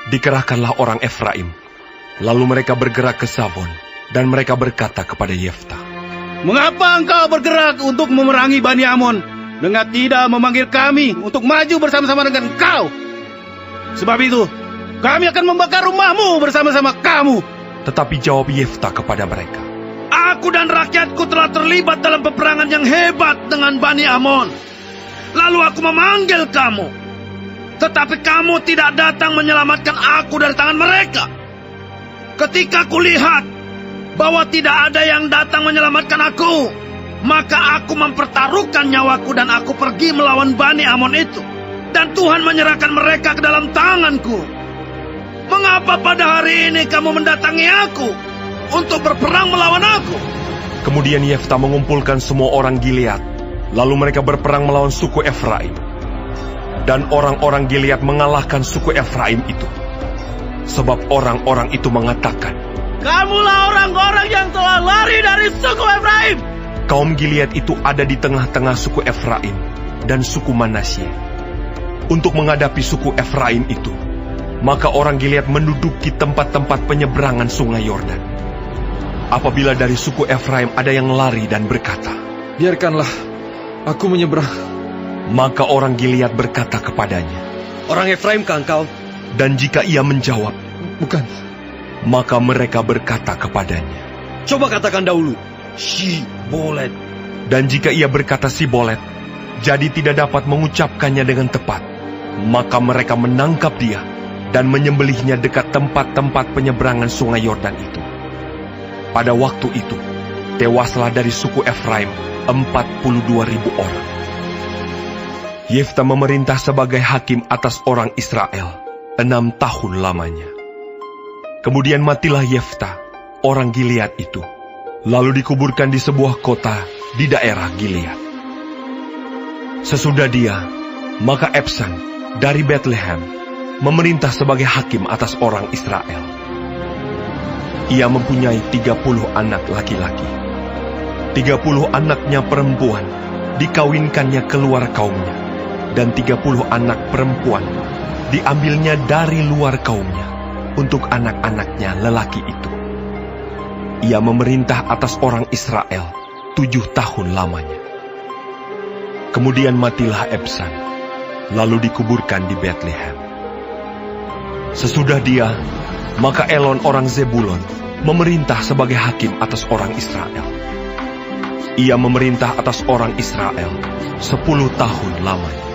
Dikerahkanlah orang Efraim, lalu mereka bergerak ke Savon, dan mereka berkata kepada Yefta, "Mengapa engkau bergerak untuk memerangi Bani Amon dengan tidak memanggil kami untuk maju bersama-sama dengan engkau? Sebab itu, kami akan membakar rumahmu bersama-sama kamu." Tetapi jawab Yefta kepada mereka, "Aku dan rakyatku telah terlibat dalam peperangan yang hebat dengan Bani Amon. Lalu aku memanggil kamu, tetapi kamu tidak datang menyelamatkan aku dari tangan mereka. Ketika kulihat bahwa tidak ada yang datang menyelamatkan aku, maka aku mempertaruhkan nyawaku dan aku pergi melawan Bani Amon itu. Dan Tuhan menyerahkan mereka ke dalam tanganku. Mengapa pada hari ini kamu mendatangi aku untuk berperang melawan aku?" Kemudian Yefta mengumpulkan semua orang Gilead, lalu mereka berperang melawan suku Efraim. Dan orang-orang Gilead mengalahkan suku Efraim itu. Sebab orang-orang itu mengatakan, "Kamulah orang-orang yang telah lari dari suku Efraim." Kaum Gilead itu ada di tengah-tengah suku Efraim dan suku Manasye. Untuk menghadapi suku Efraim itu, maka orang Gilead menduduki tempat-tempat penyeberangan sungai Yordan. Apabila dari suku Efraim ada yang lari dan berkata, "Biarkanlah aku menyeberang," maka orang Gilead berkata kepadanya, "Orang Efraim kah engkau?" Dan jika ia menjawab, "Bukan," maka mereka berkata kepadanya, "Coba katakan dahulu, Sibolet." Dan jika ia berkata Sibolet, jadi tidak dapat mengucapkannya dengan tepat, maka mereka menangkap dia dan menyembelihnya dekat tempat-tempat penyeberangan sungai Yordan itu. Pada waktu itu, tewaslah dari suku Efraim 42.000 orang. Yefta memerintah sebagai hakim atas orang Israel 6 tahun lamanya. Kemudian matilah Yefta, orang Gilead itu, lalu dikuburkan di sebuah kota di daerah Gilead. Sesudah dia, maka Ebsan dari Bethlehem memerintah sebagai hakim atas orang Israel. Ia mempunyai 30 anak laki-laki. 30 anaknya perempuan dikawinkannya keluar kaumnya, dan 30 anak perempuan diambilnya dari luar kaumnya untuk anak-anaknya lelaki itu. Ia memerintah atas orang Israel 7 tahun lamanya. Kemudian matilah Ebsan, lalu dikuburkan di Bethlehem. Sesudah dia, maka Elon orang Zebulon memerintah sebagai hakim atas orang Israel. Ia memerintah atas orang Israel 10 tahun lamanya.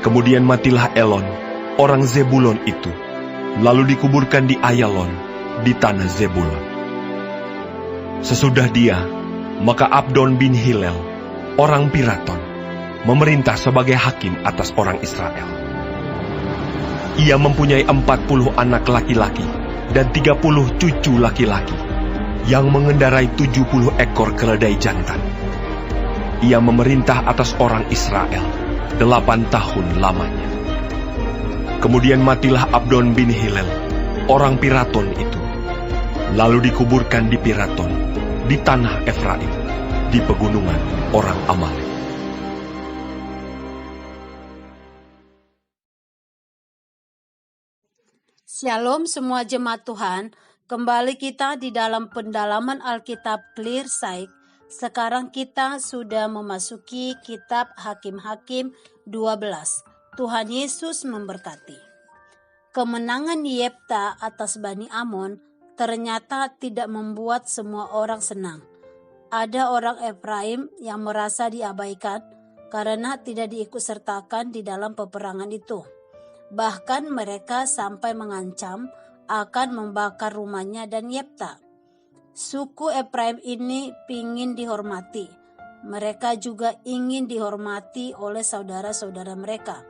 Kemudian matilah Elon, orang Zebulon itu, lalu dikuburkan di Ayalon, di tanah Zebulon. Sesudah dia, maka Abdon bin Hilel, orang Piraton, memerintah sebagai hakim atas orang Israel. Ia mempunyai 40 anak laki-laki dan 30 cucu laki-laki, yang mengendarai 70 ekor keledai jantan. Ia memerintah atas orang Israel 8 tahun lamanya. Kemudian matilah Abdon bin Hilel, orang Piraton itu, lalu dikuburkan di Piraton, di tanah Efraim, di pegunungan orang Amalek. Shalom semua jemaat Tuhan, kembali kita di dalam pendalaman Alkitab Clear Sight. Sekarang kita sudah memasuki kitab Hakim-Hakim 12. Tuhan Yesus memberkati. Kemenangan Yefta atas Bani Amon ternyata tidak membuat semua orang senang. Ada orang Efraim yang merasa diabaikan karena tidak diikutsertakan di dalam peperangan itu. Bahkan mereka sampai mengancam akan membakar rumahnya dan Yefta. Suku Efraim ini ingin dihormati. Mereka juga ingin dihormati oleh saudara-saudara mereka.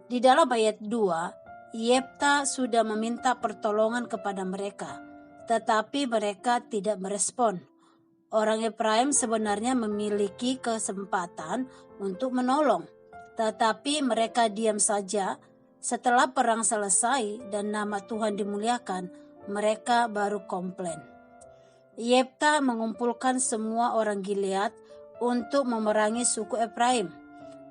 Di dalam ayat 2, Yefta sudah meminta pertolongan kepada mereka, tetapi mereka tidak merespon. Orang Efraim sebenarnya memiliki kesempatan untuk menolong, tetapi mereka diam saja. Setelah perang selesai dan nama Tuhan dimuliakan, mereka baru komplain. Yefta mengumpulkan semua orang Gilead untuk memerangi suku Efraim.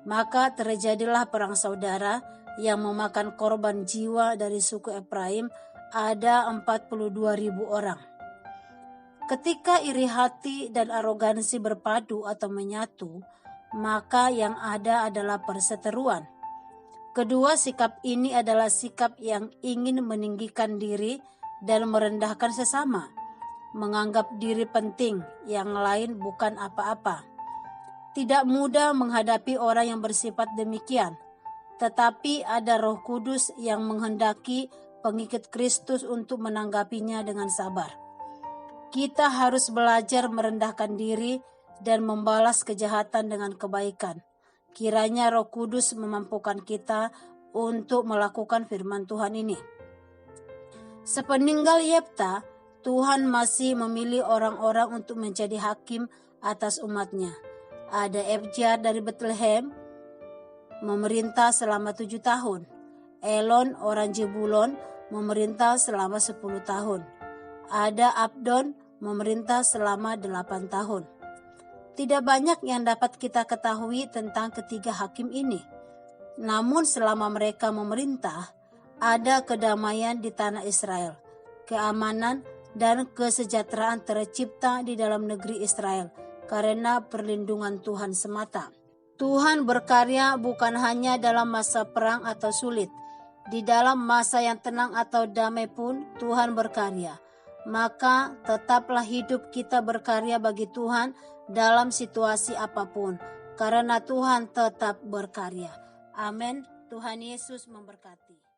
Maka terjadilah perang saudara yang memakan korban jiwa dari suku Efraim ada 42.000 orang. Ketika iri hati dan arogansi berpadu atau menyatu, maka yang ada adalah perseteruan. Kedua sikap ini adalah sikap yang ingin meninggikan diri dan merendahkan sesama, menganggap diri penting, yang lain bukan apa-apa. Tidak mudah menghadapi orang yang bersifat demikian, tetapi ada Roh Kudus yang menghendaki pengikut Kristus untuk menanggapinya dengan sabar. Kita harus belajar merendahkan diri dan membalas kejahatan dengan kebaikan. Kiranya Roh Kudus memampukan kita untuk melakukan firman Tuhan ini. Sepeninggal Yefta, Tuhan masih memilih orang-orang untuk menjadi hakim atas umatnya. Ada Ebjar dari Bethlehem, memerintah selama 7 tahun. Elon orang Jebulon memerintah selama 10 tahun. Ada Abdon memerintah selama 8 tahun. Tidak banyak yang dapat kita ketahui tentang ketiga hakim ini. Namun selama mereka memerintah, ada kedamaian di tanah Israel, keamanan dan kesejahteraan tercipta di dalam negeri Israel karena perlindungan Tuhan semata. Tuhan berkarya bukan hanya dalam masa perang atau sulit. Di dalam masa yang tenang atau damai pun Tuhan berkarya. Maka tetaplah hidup kita berkarya bagi Tuhan dalam situasi apapun, karena Tuhan tetap berkarya. Amin. Tuhan Yesus memberkati.